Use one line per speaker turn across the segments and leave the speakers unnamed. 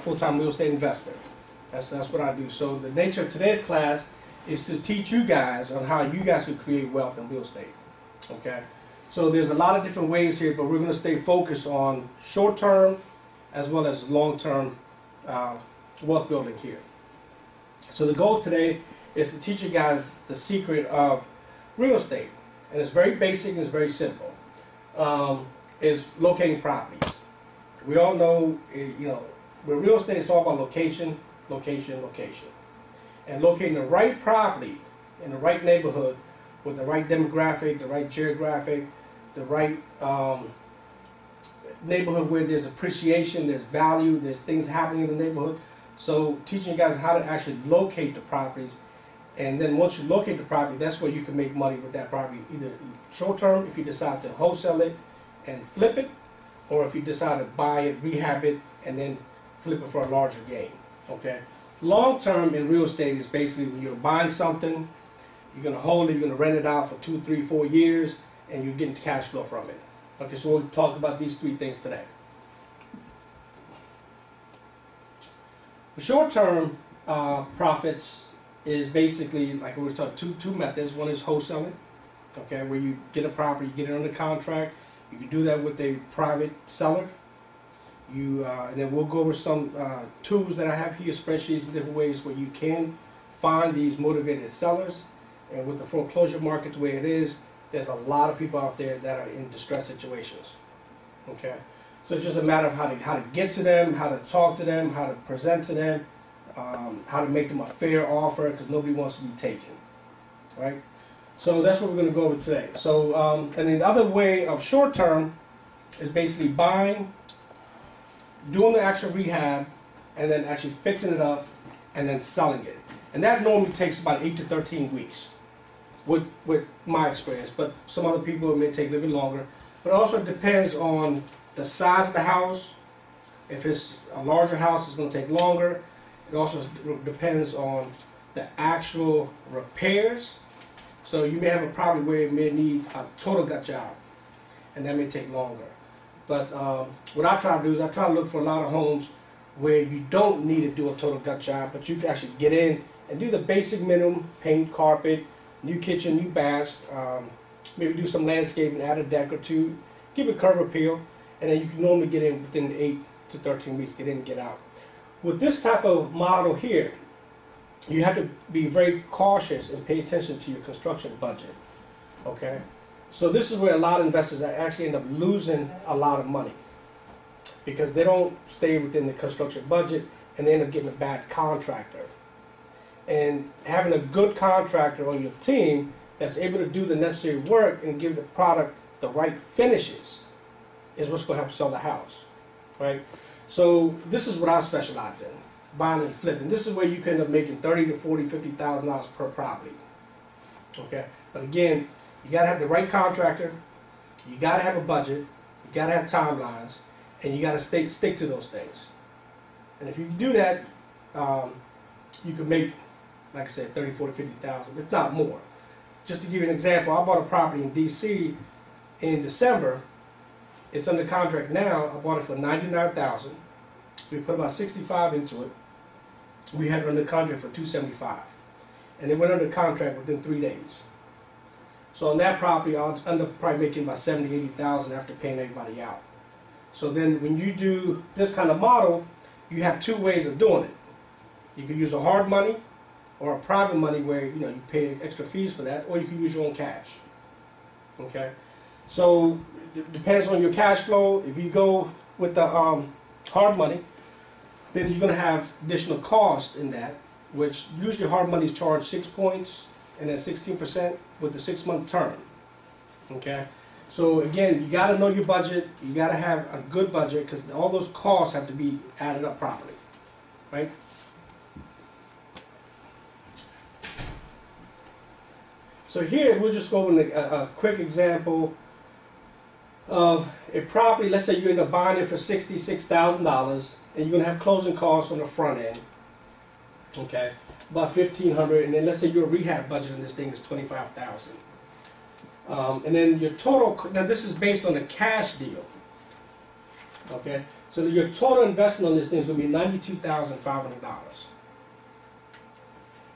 full-time real estate investor. That's what I do. So the nature of today's class is to teach you guys on how you guys can create wealth in real estate. Okay? So there's a lot of different ways here, but we're going to stay focused on short-term as well as long-term wealth building here. So the goal today is to teach you guys the secret of real estate. And it's very basic and it's very simple. Is locating properties. We all know, with real estate, it's all about location, location, location. And locating the right property in the right neighborhood with the right demographic, the right geographic, the right neighborhood where there's appreciation, there's value, there's things happening in the neighborhood. So teaching you guys how to actually locate the properties. And then once you locate the property, that's where you can make money with that property, either short term if you decide to wholesale it and flip it, or if you decide to buy it, rehab it, and then flip it for a larger gain. Okay? Long term in real estate is basically when you're buying something, you're going to hold it, you're going to rent it out for 2, 3, 4 years, and you're getting cash flow from it. Okay, so we'll talk about these three things today. The short-term profits is basically, like we were talking, two methods. One is wholesaling, okay, where you get a property, you get it under contract. You can do that with a private seller. And then we'll go over some tools that I have here, spreadsheets and different ways where you can find these motivated sellers. And with the foreclosure market the way it is, there's a lot of people out there that are in distressed situations. Okay, so it's just a matter of how to get to them, how to talk to them, how to present to them, how to make them a fair offer, because nobody wants to be taken. Right? So that's what we're going to go over today. So, and the other way of short term is basically buying, doing the actual rehab, and then actually fixing it up, and then selling it. And that normally takes about 8 to 13 weeks, with my experience. But some other people, it may take a little bit longer. But it also depends on the size of the house. If it's a larger house, it's going to take longer. It also depends on the actual repairs. So you may have a property where it may need a total gut job, and that may take longer. But what I try to do is I try to look for a lot of homes where you don't need to do a total gut job, but you can actually get in and do the basic minimum: paint, carpet, new kitchen, new bath, maybe do some landscaping, add a deck or two, give a curb appeal, and then you can normally get in within 8 to 13 weeks, get in and get out. With this type of model here, you have to be very cautious and pay attention to your construction budget. Okay? So this is where a lot of investors actually end up losing a lot of money, because they don't stay within the construction budget and they end up getting a bad contractor. And having a good contractor on your team that's able to do the necessary work and give the product the right finishes is what's going to help sell the house. Right? So this is what I specialize in: buying and flipping. This is where you can end up making $30,000 to $40,000, $50,000 per property. Okay, but again, you got to have the right contractor, you got to have a budget, you got to have timelines, and you got to stick to those things. And if you do that, you can make, like I said, $30,000, $40,000, $50,000, if not more. Just to give you an example, I bought a property in D.C. in December. It's under contract now. I bought it for $99,000. We put about $65,000 into it. We had it under contract for $275,000, and it went under contract within 3 days. So on that property, I'll end up probably making about $70,000, $80,000 after paying everybody out. So then, when you do this kind of model, you have two ways of doing it. You can use a hard money or a private money where you pay extra fees for that, or you can use your own cash. Okay. So it depends on your cash flow. If you go with the hard money, then you're going to have additional cost in that, which usually hard money is charged 6 points and then 16% with the 6-month term. Okay? So again, you got to know your budget. You got to have a good budget, because all those costs have to be added up properly. Right? So here, we'll just go over a quick example of a property. Let's say you end up buying it for $66,000, and you're going to have closing costs on the front end, okay, about $1,500, and then let's say your rehab budget on this thing is $25,000. And then your total, now this is based on a cash deal, okay, So your total investment on this thing is going to be $92,500.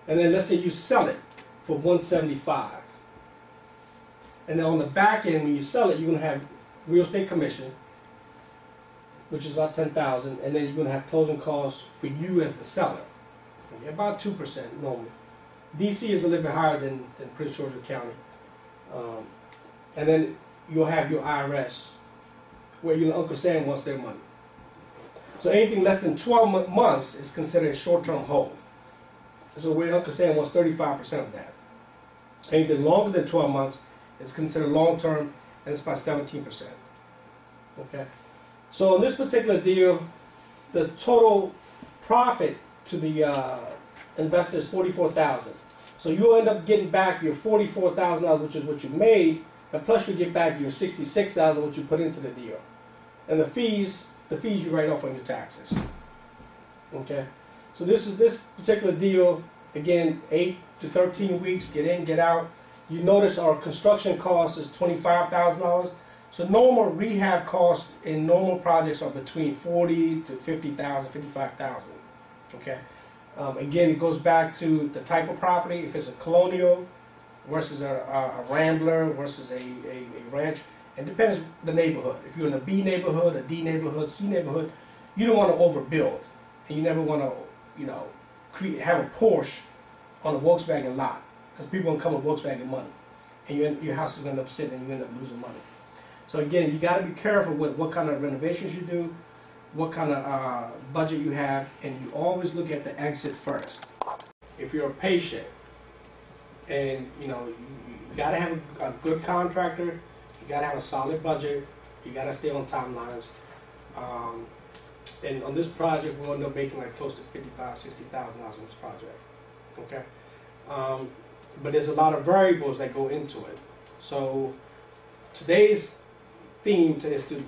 And then let's say you sell it for $175. And then on the back end, when you sell it, you're going to have real estate commission, which is about $10,000, and then you're going to have closing costs for you as the seller, okay, about 2% normally. DC is a little bit higher than Prince George's County. And then you'll have your IRS, where your Uncle Sam wants their money. So anything less than 12 months is considered a short-term hold. So where Uncle Sam wants 35% of that. Anything longer than 12 months is considered long-term, and it's about 17%. Okay. So in this particular deal, the total profit to the investor is $44,000. So you'll end up getting back your $44,000, which is what you made, and plus you get back your $66,000, what you put into the deal. And the fees you write off on your taxes. Okay. So this particular deal, again, 8 to 13 weeks, get in, get out. You notice our construction cost is $25,000. So normal rehab costs in normal projects are between $40,000 to $50,000, $55,000. Okay. Again, it goes back to the type of property. If it's a colonial versus a rambler versus a ranch, it depends on the neighborhood. If you're in a B neighborhood, a D neighborhood, C neighborhood, you don't want to overbuild, and you never want to, have a Porsche on a Volkswagen lot, because people will come with Volkswagen money, and your house is going to end up sitting and you end up losing money. So again, you got to be careful with what kind of renovations you do, what kind of budget you have, and you always look at the exit first. If you're a patient, and you got to have a good contractor, you got to have a solid budget, you got to stay on timelines. And on this project, we'll end up making like close to $55,000, $60,000 on this project. Okay, but there's a lot of variables that go into it. So today's theme is to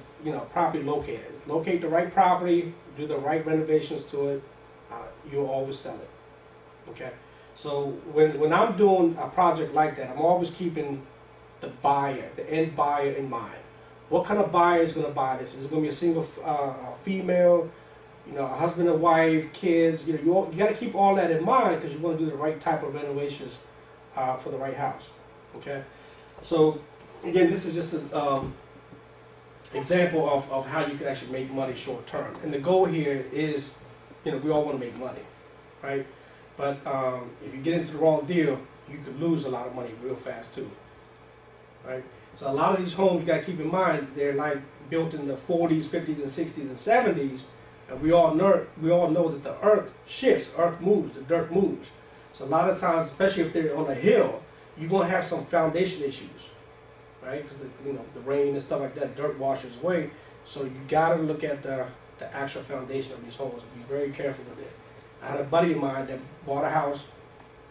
property locators. Locate the right property, do the right renovations to it. You'll always sell it. Okay. So when I'm doing a project like that, I'm always keeping the buyer, the end buyer in mind. What kind of buyer is going to buy this? Is it going to be a single female, a husband and wife, kids? You got to keep all that in mind, because you want to do the right type of renovations for the right house. Okay. So again, this is just an example of how you can actually make money short term. And the goal here is, we all want to make money, right? But if you get into the wrong deal, you could lose a lot of money real fast too, right? So a lot of these homes, you got to keep in mind, they're like built in the 40s, 50s, and 60s, and 70s, and we all know that the earth shifts, earth moves, the dirt moves. So a lot of times, especially if they're on a hill, you're going to have some foundation issues, right? Because the rain and stuff like that, dirt washes away. So you got to look at the actual foundation of these homes. Be very careful with it. I had a buddy of mine that bought a house,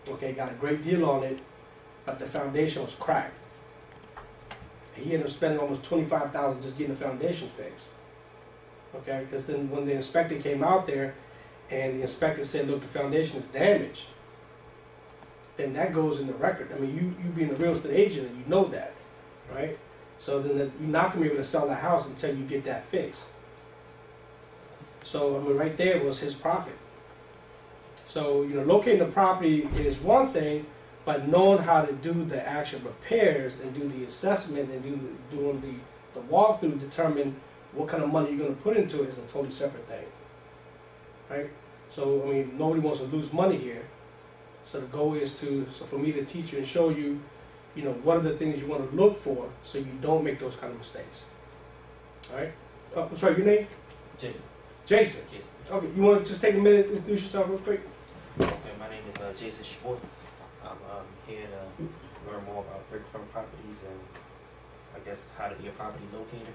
okay, got a great deal on it, but the foundation was cracked. He ended up spending almost $25,000 just getting the foundation fixed. Okay, because then when the inspector came out there, and the inspector said, look, the foundation is damaged, then that goes in the record. I mean, you being a real estate agent, and you know that, right? So then you're not going to be able to sell the house until you get that fixed. So, I mean, right there was his profit. So, locating the property is one thing, but knowing how to do the actual repairs and do the assessment and doing the walkthrough, determine what kind of money you're going to put into it is a totally separate thing, right? So, I mean, nobody wants to lose money here. So the goal is for me to teach you and show you, what are the things you want to look for so you don't make those kind of mistakes. All right? I'm sorry, your name?
Jason.
Jason. Okay, you want to just take a minute to introduce yourself real quick?
Okay, my name is Jason Schwartz. I'm here to learn more about brickfront properties and I guess how to be a property locator.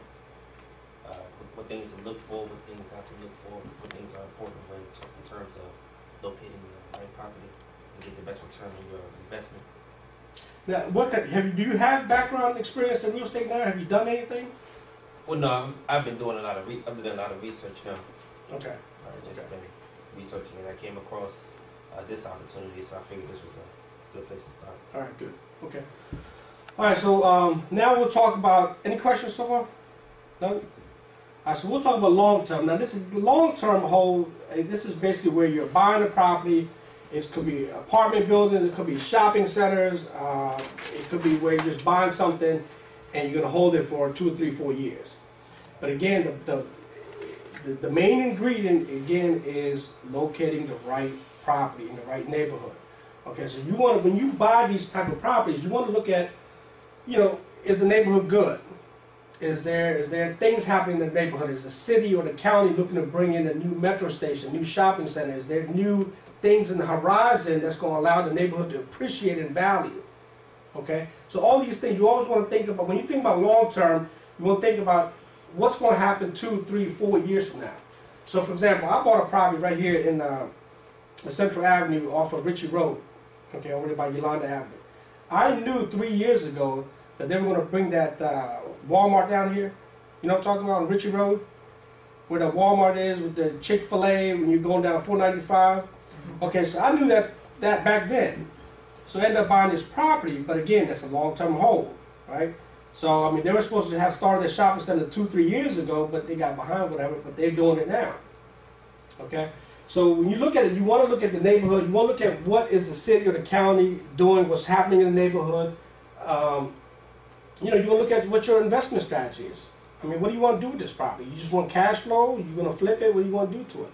What things to look for, what things not to look for, what things are important in terms of locating the right property and get the best return on your investment.
Now, do you have background experience in real estate now? Have you done anything?
Well, no, I've been doing a lot of research now.
Okay.
I've just been researching, and I came across this opportunity, so I figured this was a good place to start.
All right, good. Okay. All right, so now we'll talk about, any questions so far? No? So we'll talk about long-term. Now, this is the long-term hold. This is basically where you're buying a property. It could be apartment buildings. It could be shopping centers. It could be where you're just buying something and you're going to hold it for 2 or 3, 4 years. But again, the main ingredient, again, is locating the right property in the right neighborhood. Okay, so you want to, when you buy these type of properties, you want to look at, you know, is the neighborhood good? Is there things happening in the neighborhood? Is the city or the county looking to bring in a new metro station, new shopping center? Is there new things in the horizon that's going to allow the neighborhood to appreciate in value? Okay, so all these things you always want to think about. When you think about long term, you want to think about what's going to happen 2, 3, 4 years from now. So, for example, I bought a property right here in the Central Avenue off of Ritchie Road, okay, over there by Yolanda Avenue. I knew 3 years ago that they were going to bring that Walmart down here. You know what I'm talking about, on Ritchie Road? Where the Walmart is with the Chick-fil-A when you're going down 495. Okay, so I knew that back then. So I ended up buying this property, but again, that's a long-term hold, right? So, I mean, they were supposed to have started their shopping center 2, 3 years ago, but they got behind, whatever, but they're doing it now. Okay? So when you look at it, you want to look at the neighborhood, you want to look at what is the city or the county doing, what's happening in the neighborhood. You know, you want to look at what your investment strategy is. I mean, what do you want to do with this property? You just want cash flow? You're going to flip it? What do you want to do to it?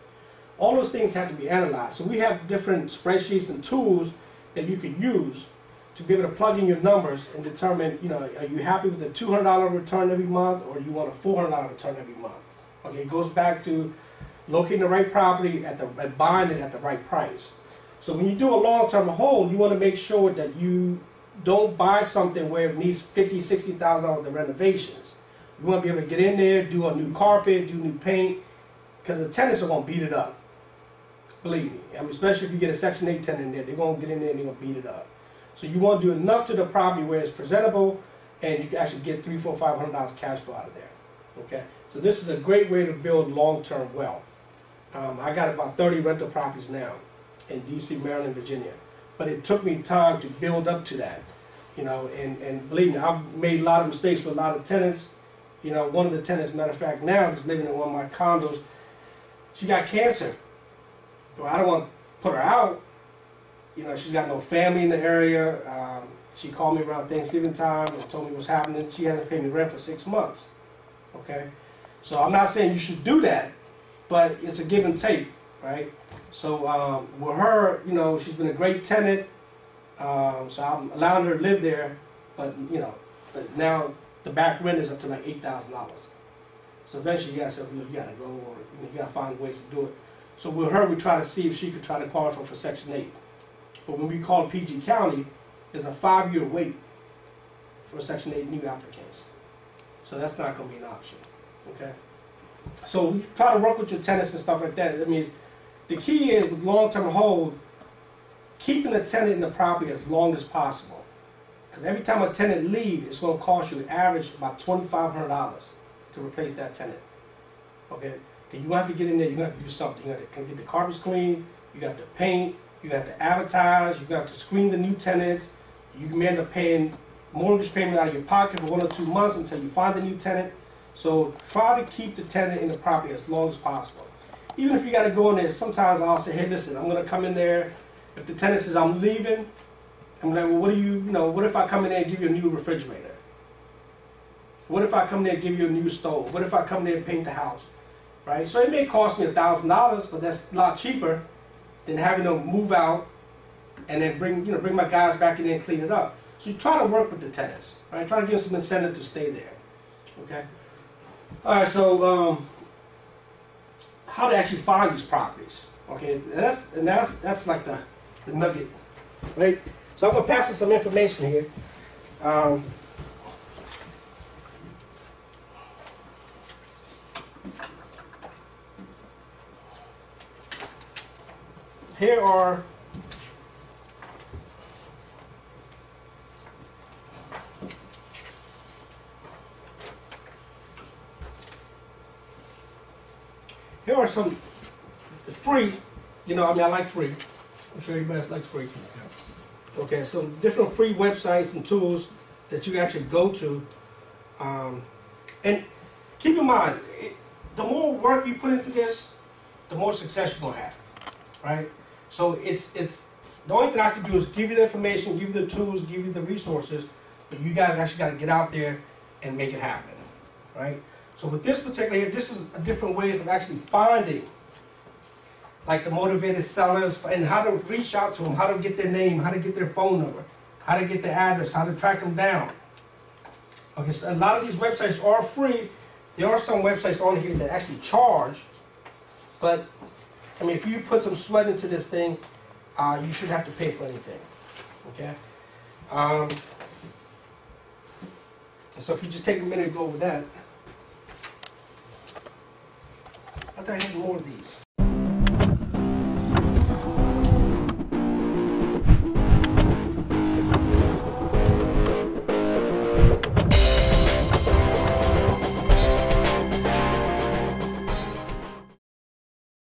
All those things have to be analyzed. So we have different spreadsheets and tools that you can use to be able to plug in your numbers and determine, you know, are you happy with a $200 return every month, or you want a $400 return every month? Okay, it goes back to locating the right property at buying it at the right price. So when you do a long-term hold, you want to make sure that you don't buy something where it needs $50,000, $60,000 of renovations. You want to be able to get in there, do a new carpet, do new paint, because the tenants are going to beat it up. Believe me. I mean, especially if you get a Section 8 tenant in there, they're going to get in there and they're going to beat it up. So you want to do enough to the property where it's presentable and you can actually get $300, $400, $500 cash flow out of there. Okay? So this is a great way to build long-term wealth. I got about 30 rental properties now in D.C., Maryland, Virginia. But it took me time to build up to that. You know, and believe me, I've made a lot of mistakes with a lot of tenants. You know, one of the tenants, matter of fact, now is living in one of my condos. She got cancer. Well, I don't want to put her out. You know, she's got no family in the area. She called me around Thanksgiving time and told me what's happening. She hasn't paid me rent for 6 months. Okay? So I'm not saying you should do that, but it's a give and take, right? So with her, you know, she's been a great tenant. So I'm allowing her to live there, but, you know, but now the back rent is up to like $8,000. So eventually you got to say, you got to go, or you got to find ways to do it. So with her, we try to see if she could try to qualify for Section 8. But when we call PG County, there's a 5-year wait for Section 8 new applicants. So that's not going to be an option. Okay? So we try to work with your tenants and stuff like that. That means the key is with long-term hold, keeping the tenant in the property as long as possible. Because every time a tenant leaves, it's going to cost you an average about $2,500 to replace that tenant. Okay? You have to get in there, you have to do something. You have to get the carpets clean, you have to paint, you have to advertise, you have to screen the new tenants. You may end up paying mortgage payment out of your pocket for 1 or 2 months until you find the new tenant. So try to keep the tenant in the property as long as possible. Even if you got to go in there, sometimes I'll say, hey, listen, I'm going to come in there. If the tenant says I'm leaving, I'm like, well, what do you know, what if I come in there and give you a new refrigerator? What if I come there and give you a new stove? What if I come there and paint the house? Right? So it may cost me $1,000, but that's a lot cheaper than having to move out and then bring my guys back in there and clean it up. So you try to work with the tenants, right? Try to give them some incentive to stay there. Okay. All right. So how to actually find these properties? Okay. That's like the nugget, right? So I'm gonna pass you some information here. Here are some free, you know, I mean, I like free. I'm sure everybody likes free. Okay, some different free websites and tools that you can actually go to. And keep in mind, the more work you put into this, the more success you're gonna have, right? So it's the only thing I can do is give you the information, give you the tools, give you the resources, but you guys actually got to get out there and make it happen, right? So with this particular here, this is a different ways of actually finding, like the motivated sellers, and how to reach out to them, how to get their name, how to get their phone number, how to get their address, how to track them down. Okay, so a lot of these websites are free. There are some websites on here that actually charge, but I mean, if you put some sweat into this thing, you shouldn't have to pay for anything. Okay. So if you just take a minute to go over that. I thought I had more of these.